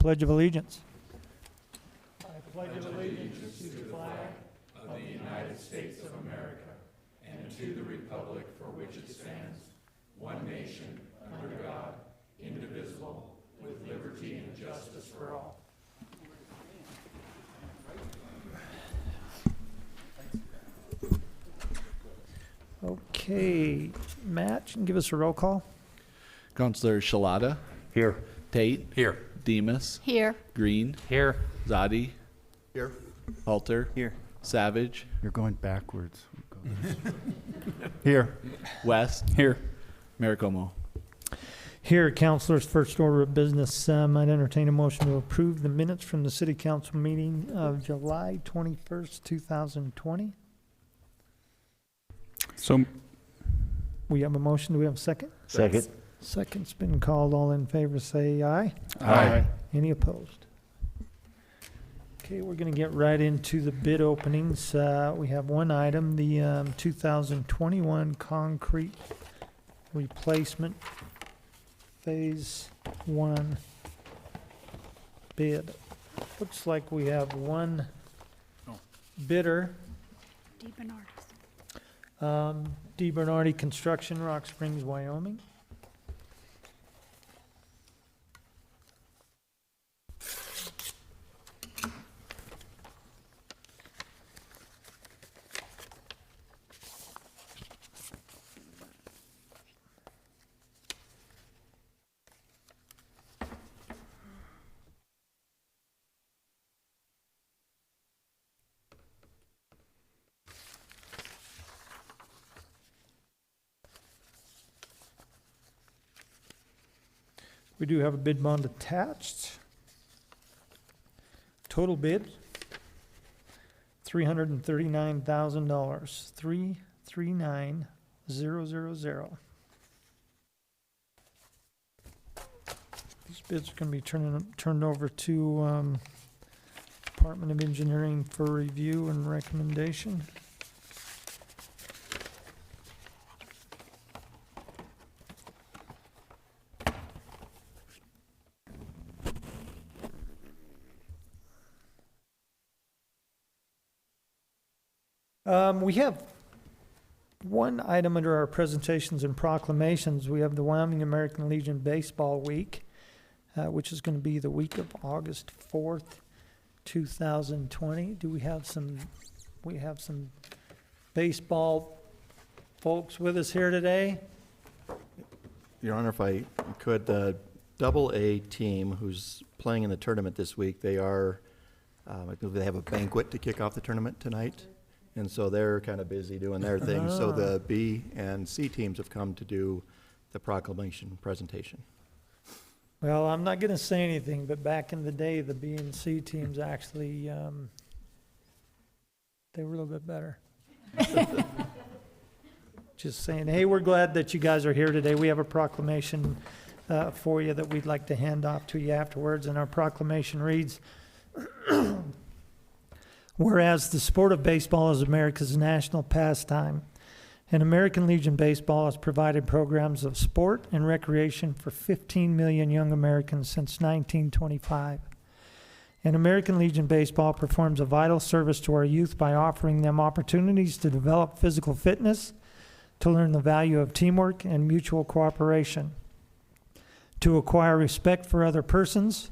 Pledge of Allegiance. Okay, Matt, you can give us a roll call? Counselor Shalata, Here. Tate, Here. Demus, Here. Green, Here. Zadi, Here. Halter, Here. Savage, You're going backwards. Here. West, Here. Maricomo. Here, councilors, first order of business, I'd entertain a motion to approve the minutes from the city council meeting of July 21st, 2020. So. We have a motion. Do we have a second? Second. Second's been called. All in favor say aye. Aye. Any opposed? Okay, we're going to get right into the bid openings. We have one item, the 2021 concrete replacement Phase 1 bid. Looks like we have one bidder. D. Bernardi Construction, Rock Springs, Wyoming. We do have a bid bond attached. Total bid, $339,000, 339,000. These bids are going to be turned over to Department of Engineering for review and recommendation. We have one item under our presentations and proclamations. We have the Wyoming American Legion Baseball Week, which is going to be the week of August 4th, 2020. Do we have some baseball folks with us here today? Your Honor, if I could, the Double-A team who's playing in the tournament this week, they are, I believe they have a banquet to kick off the tournament tonight. And so they're kind of busy doing their thing. So the B and C teams have come to do the proclamation presentation. Well, I'm not going to say anything, but back in the day, the B and C teams actually, they were a little bit better. Just saying, hey, we're glad that you guys are here today. We have a proclamation for you that we'd like to hand off to you afterwards. And our proclamation reads, whereas the sport of baseball is America's national pastime, and American Legion Baseball has provided programs of sport and recreation for 15 million young Americans since 1925. And American Legion Baseball performs a vital service to our youth by offering them opportunities to develop physical fitness, to learn the value of teamwork and mutual cooperation, to acquire respect for other persons,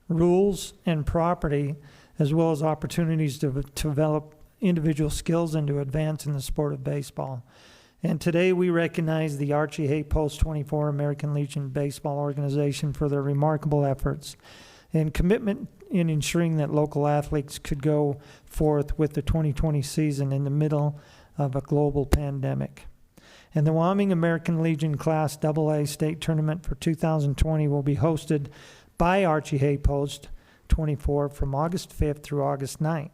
rules, and property, as well as opportunities to develop individual skills and to advance in the sport of baseball. And today we recognize the Archie Hay Post 24 American Legion Baseball Organization for their remarkable efforts and commitment in ensuring that local athletes could go forth with the 2020 season in the middle of a global pandemic. And the Wyoming American Legion Class AA State Tournament for 2020 will be hosted by Archie Hay Post 24 from August 5th through August 9th.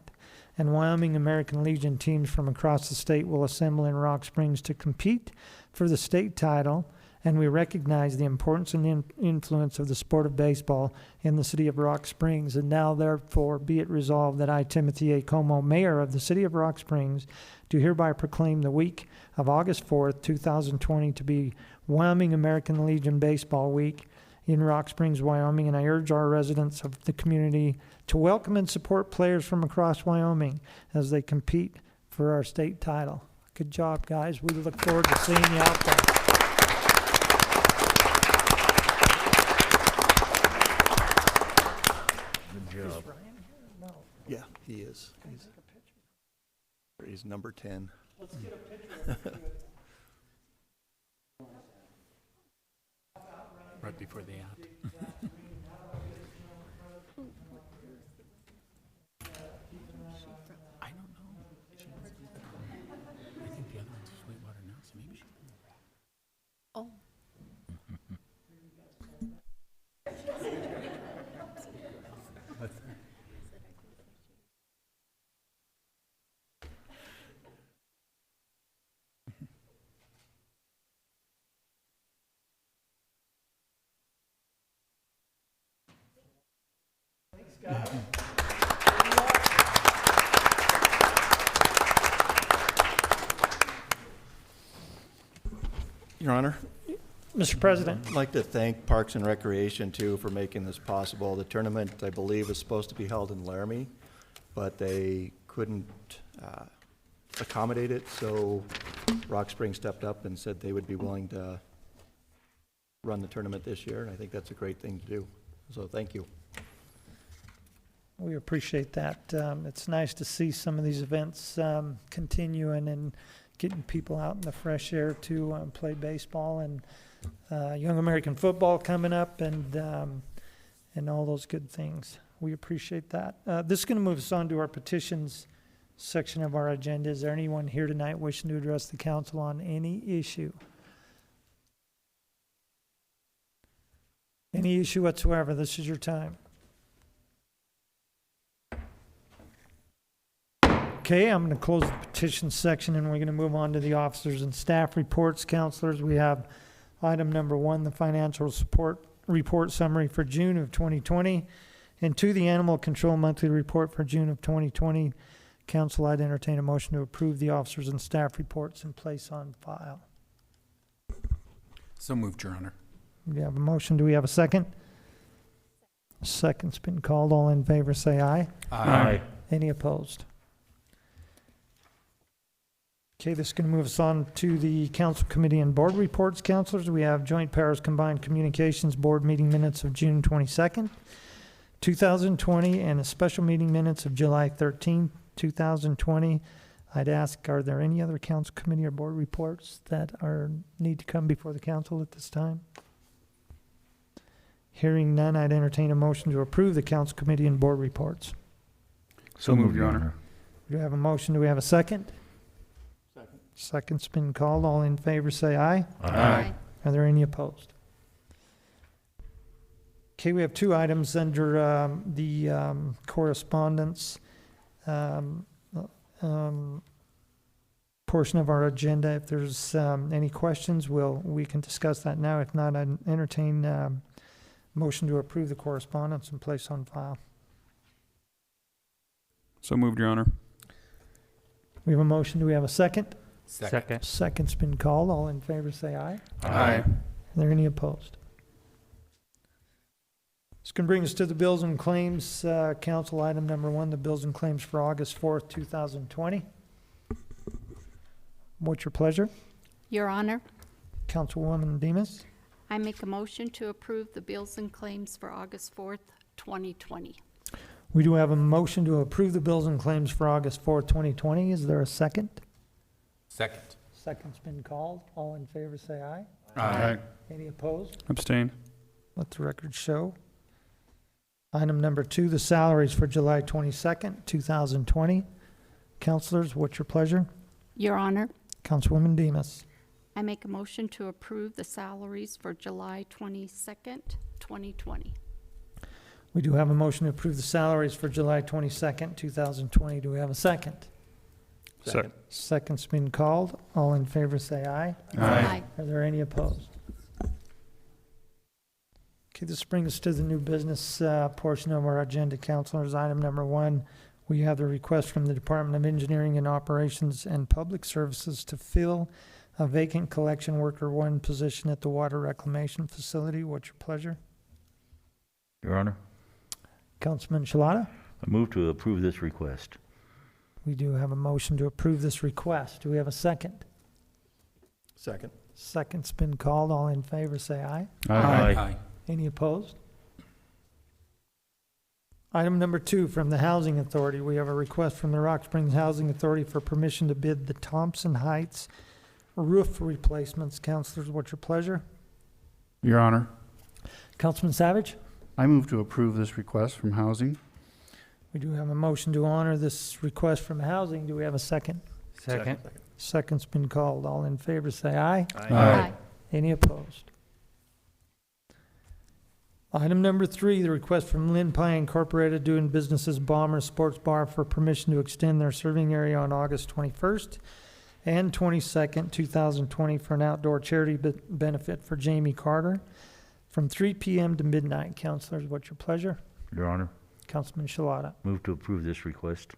And Wyoming American Legion teams from across the state will assemble in Rock Springs to compete for the state title, and we recognize the importance and influence of the sport of baseball in the city of Rock Springs. And now, therefore, be it resolved that I, Timothy A. Como, Mayor of the city of Rock Springs, do hereby proclaim the week of August 4th, 2020 to be Wyoming American Legion Baseball Week in Rock Springs, Wyoming, and I urge our residents of the community to welcome and support players from across Wyoming as they compete for our state title. Good job, guys. We look forward to seeing you out there. Good job. Yeah, he is. He's number 10. Right before the ad. I don't know. I think the other one's Sweetwater now, so maybe she. Oh. Your Honor, Mr. President. I'd like to thank Parks and Recreation, too, for making this possible. The tournament, I believe, was supposed to be held in Laramie, but they couldn't accommodate it, so Rock Springs stepped up and said they would be willing to run the tournament this year, and I think that's a great thing to do. So thank you. We appreciate that. It's nice to see some of these events continuing and getting people out in the fresh air to play baseball, and Young American football coming up, and all those good things. We appreciate that. This is going to move us on to our petitions section of our agenda. Is there anyone here tonight wishing to address the council on any issue? Any issue whatsoever, this is your time. Okay, I'm going to close the petition section, and we're going to move on to the officers and staff reports. Councilors, we have item number 1, the financial support report summary for June of 2020, and 2, the animal control monthly report for June of 2020. Council, I'd entertain a motion to approve the officers and staff reports and place on file. So moved, Your Honor. We have a motion. Do we have a second? Second's been called. All in favor say aye. Aye. Any opposed? Okay, this is going to move us on to the council committee and board reports. Councilors, we have Joint Powers Combined Communications Board meeting minutes of June 22nd, 2020, and a special meeting minutes of July 13th, 2020. I'd ask, are there any other council committee or board reports that need to come before the council at this time? Hearing none, I'd entertain a motion to approve the council committee and board reports. So moved, Your Honor. Do we have a motion? Do we have a second? Second. Second's been called. All in favor say aye. Aye. Are there any opposed? Okay, we have 2 items under the correspondence portion of our agenda. If there's any questions, we can discuss that now. If not, I'd entertain motion to approve the correspondence and place on file. So moved, Your Honor. We have a motion. Do we have a second? Second. Second's been called. All in favor say aye. Aye. Are there any opposed? This can bring us to the bills and claims. Council item number 1, the bills and claims for August 4th, 2020. What's your pleasure? Your Honor, Councilwoman Demus? I make a motion to approve the bills and claims for August 4th, 2020. We do have a motion to approve the bills and claims for August 4th, 2020. Is there a second? Second. Second's been called. All in favor say aye. Aye. Any opposed? Abstain. Let the record show. Item number 2, the salaries for July 22nd, 2020. Councilors, what's your pleasure? Your Honor, Councilwoman Demus. I make a motion to approve the salaries for July 22nd, 2020. We do have a motion to approve the salaries for July 22nd, 2020. Do we have a second? Second. Second's been called. All in favor say aye. Aye. Are there any opposed? Okay, this brings us to the new business portion of our agenda, councilors. Item number 1, we have the request from the Department of Engineering and Operations and Public Services to fill a vacant collection worker 1 position at the water reclamation facility. What's your pleasure? Your Honor, Councilman Shalata? I move to approve this request. We do have a motion to approve this request. Do we have a second? Second. Second's been called. All in favor, say aye. Aye. Any opposed? Item number 2, from the Housing Authority. We have a request from the Rock Springs Housing Authority for permission to bid the Thompson Heights roof replacements. Councilors, what's your pleasure? Your Honor, Councilman Savage? I move to approve this request from Housing. We do have a motion to honor this request from Housing. Do we have a second? Second. Second's been called. All in favor, say aye. Aye. Any opposed? Item number 3, the request from Lynn Pie Incorporated doing business as Bomber Sports Bar for permission to extend their serving area on August 21st and 22nd, 2020 for an outdoor charity benefit for Jamie Carter from 3 p.m. to midnight. Councilors, what's your pleasure? Your Honor, Councilman Shalata. move to approve this request.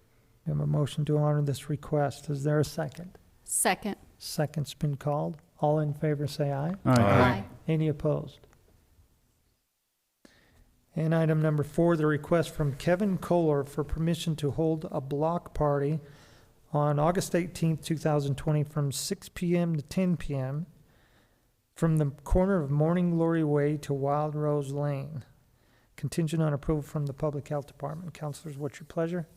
We have a motion to honor this request. Is there a second? Second. Second's been called. All in favor, say aye. Aye. Any opposed? And item number 4, the request from Kevin Kohler for permission to hold a block party on August 18th, 2020 from 6 p.m. to 10 p.m. from the corner of Morning Glory Way to Wild Rose Lane. Contingent on approval from the Public Health Department. Councilors, what's your pleasure?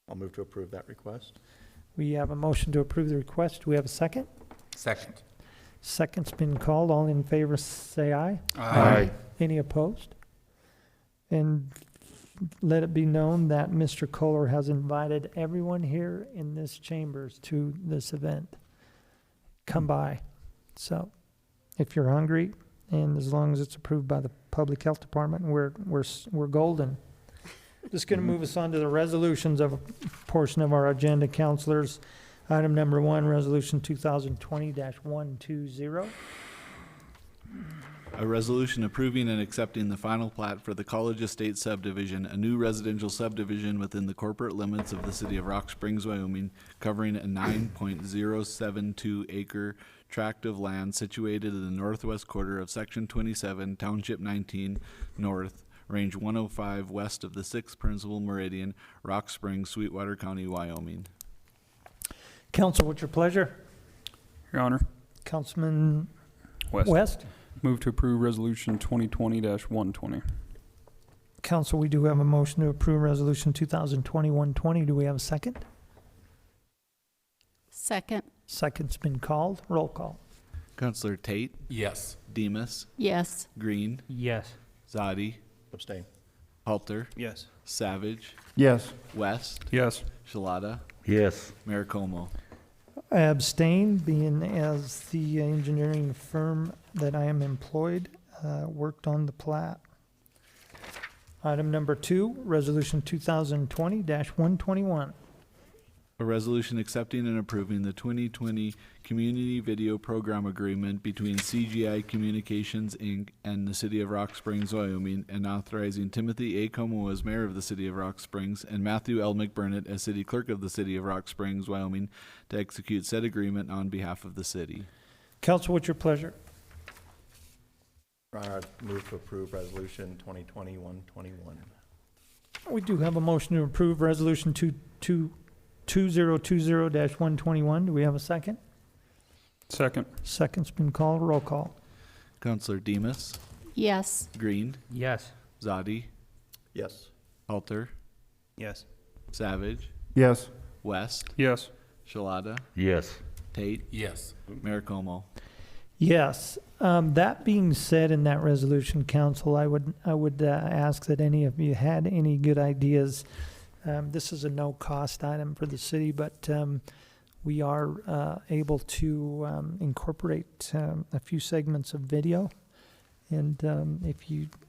I'll move to approve that request. We have a motion to approve the request. Do we have a second? Second. Second's been called. All in favor, say aye. Aye. Any opposed? And let it be known that Mr. Kohler has invited everyone here in this chambers to this event. Come by. So if you're hungry, and as long as it's approved by the Public Health Department, we're golden. Just going to move us on to the resolutions of a portion of our agenda, councilors. Item number 1, Resolution 2020-120. A resolution approving and accepting the final plat for the College Estate subdivision, a new residential subdivision within the corporate limits of the city of Rock Springs, Wyoming, covering a 9.072 acre tract of land situated in the northwest quarter of Section 27, Township 19 North, Range 105 west of the 6th Principal Meridian, Rock Springs, Sweetwater County, Wyoming. Council, what's your pleasure? Your Honor, Councilman West. West? Move to approve Resolution 2020-120. Council, we do have a motion to approve Resolution 2020-120. Do we have a second? Second. Second's been called. Roll call. Councilor Tate, Yes. Demus, Yes. Green, Yes. Zadi, Abstain. Halter, Yes. Savage, Yes. West, Yes. Shalata, Yes. Mayor Como. I abstain, being as the engineering firm that I am employed worked on the plat. Item number 2, Resolution 2020-121. A resolution accepting and approving the 2020 Community Video Program Agreement between CGI Communications, Inc. and the City of Rock Springs, Wyoming, and authorizing Timothy A. Como as mayor of the City of Rock Springs and Matthew L. McBurnett as city clerk of the City of Rock Springs, Wyoming, to execute said agreement on behalf of the city. Council, what's your pleasure? Your Honor, I move to approve Resolution 2020-121. We do have a motion to approve Resolution 2020-121. Do we have a second? Second. Second's been called. Roll call. Councilor Demus, Yes. Green, Yes. Zadi, Yes. Halter, Yes. Savage, Yes. West, Yes. Shalata, Yes. Tate, Yes. Mayor Como. Yes. That being said, in that resolution, council, I would ask that any of you had any good ideas. This is a no-cost item for the city, but we are able to incorporate a few segments of video. And if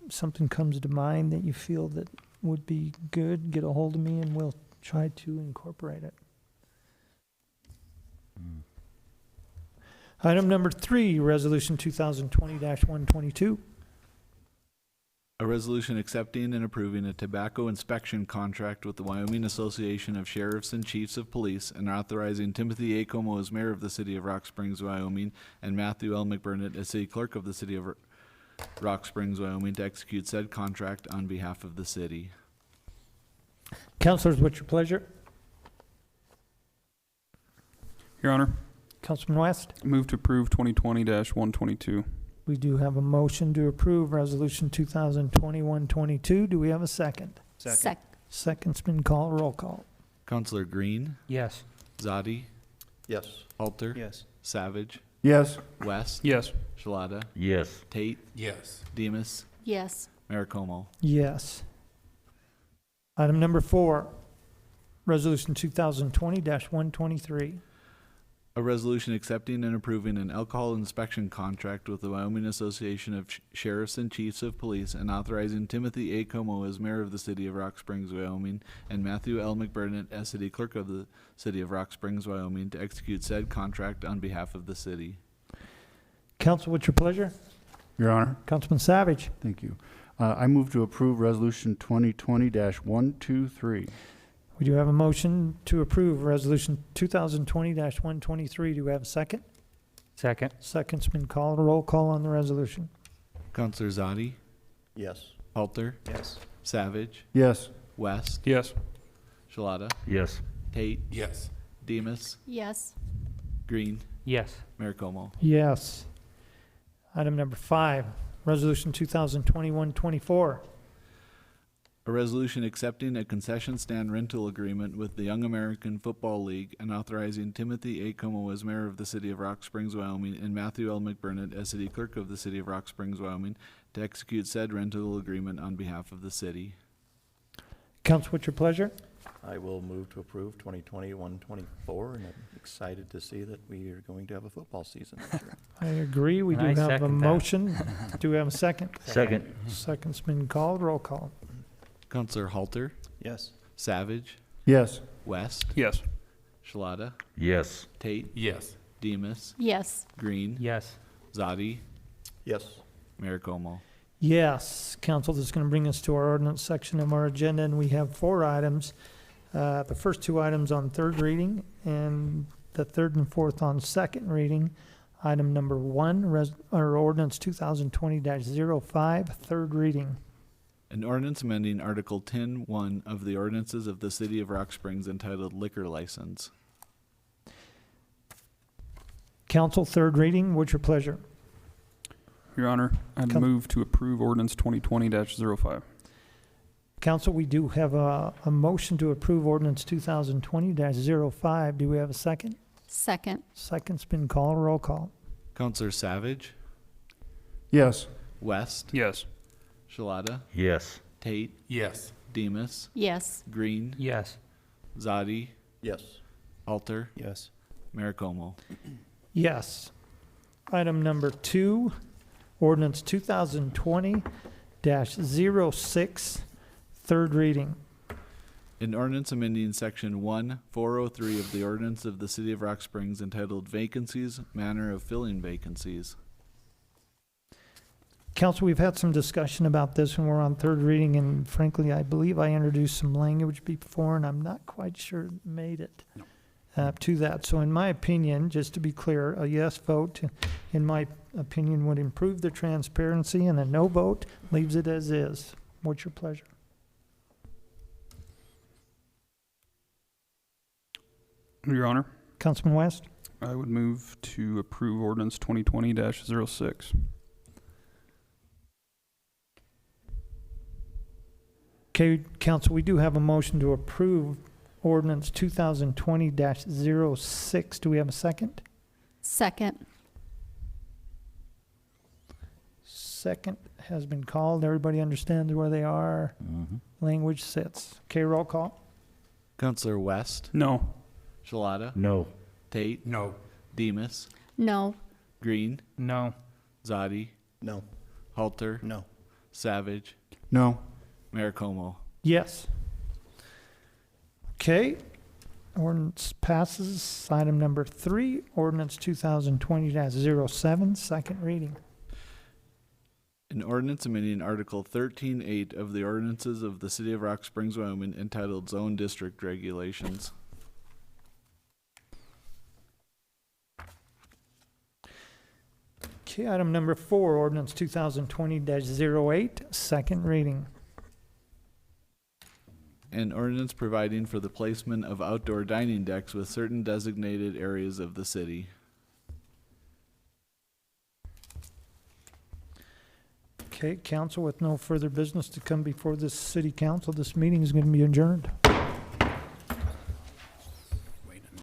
something comes to mind that you feel that would be good, get a hold of me and we'll try to incorporate it. Item number 3, Resolution 2020-122. A resolution accepting and approving a tobacco inspection contract with the Wyoming Association of Sheriffs and Chiefs of Police and authorizing Timothy A. Como as mayor of the City of Rock Springs, Wyoming, and Matthew L. McBurnett as city clerk of the City of Rock Springs, Wyoming, to execute said contract on behalf of the city. Councilors, what's your pleasure? Your Honor, Councilman West? move to approve 2020-122. We do have a motion to approve Resolution 2021-22. Do we have a second? Second's been called. Roll call. Counselor Green, Yes. Zadi, Yes. Halter, Yes. Savage, Yes. West, Yes. Shalata, Yes. Tate, Yes. Demus, Yes. Mayor Como. Yes. Item number 4, Resolution 2020-123. A resolution accepting and approving an alcohol inspection contract with the Wyoming Association of Sheriffs and Chiefs of Police and authorizing Timothy A. Como as mayor of the city of Rock Springs, Wyoming, and Matthew L. McBurnett as city clerk of the city of Rock Springs, Wyoming, to execute said contract on behalf of the city. Council, what's your pleasure? Your Honor, Councilman Savage. thank you. I move to approve Resolution 2020-123. We do have a motion to approve Resolution 2020-123. Do we have a second? Second. Second's been called. Roll call on the resolution. Counselor Zadi, Yes. Halter, Yes. Savage, Yes. West, Yes. Shalata, Yes. Tate, Yes. Demus, Yes. Green, Yes. Mayor Como. Yes. Item number 5, Resolution 2021-24. A resolution accepting a concession stand rental agreement with the Young American Football League and authorizing Timothy A. Como as mayor of the city of Rock Springs, Wyoming, and Matthew L. McBurnett as city clerk of the city of Rock Springs, Wyoming, to execute said rental agreement on behalf of the city. Council, what's your pleasure? I will move to approve 2020-124, and I'm excited to see that we are going to have a football season this year. I agree. We do I have a second that. motion. Do we have a second? Second. Second's been called. Roll call. Counselor Halter, Yes. Savage, Yes. West, Yes. Shalata, Yes. Tate, Yes. Demus, Yes. Green, Yes. Zadi, Yes. Mayor Como. Yes. Council, this is going to bring us to our ordinance section of our agenda, and we have 4 items. The first 2 items on third reading, and the third and fourth on second reading. Item number 1, ordinance 2020-05, third reading. An ordinance amending Article 10-1 of the ordinances of the city of Rock Springs entitled Liquor License. Council, third reading. What's your pleasure? Your Honor, I'd Come- move to approve ordinance 2020-05. Council, we do have a motion to approve ordinance 2020-05. Do we have a second? Second. Second's been called. Roll call. Counselor Savage, Yes. West, Yes. Shalata, Yes. Tate, Yes. Demus, Yes. Green, Yes. Zadi, Yes. Halter, Yes. Mayor Como. Yes. Item number 2, ordinance 2020-06, third reading. An ordinance amending section 1-403 of the ordinance of the city of Rock Springs entitled Vacancies, Manner of Filling Vacancies. Council, we've had some discussion about this when we're on third reading, and frankly, I believe I introduced some language before, and I'm not quite sure it made it to that. So in my opinion, just to be clear, a yes vote, in my opinion, would improve the transparency, and a no vote leaves it as is. What's your pleasure? Your Honor, Councilman West? I would move to approve ordinance 2020-06. Okay, Council, we do have a motion to approve ordinance 2020-06. Do we have a second? Second. Second has been called. Everybody understands where they are. Mm-hmm. Language sits. Okay, roll call. Counselor West, No. Shalata, No. Tate, No. Demus, No. Green, No. Zadi, No. Halter, No. Savage, No. Mayor Como. Yes. Okay, ordinance passes. Item number 3, ordinance 2020-07, second reading. An ordinance amending Article 13-8 of the ordinances of the city of Rock Springs, Wyoming entitled Zone District Regulations. Okay, item number 4, ordinance 2020-08, second reading. An ordinance providing for the placement of outdoor dining decks with certain designated areas of the city. Okay, council, with no further business to come before this city council, this meeting is going to be adjourned.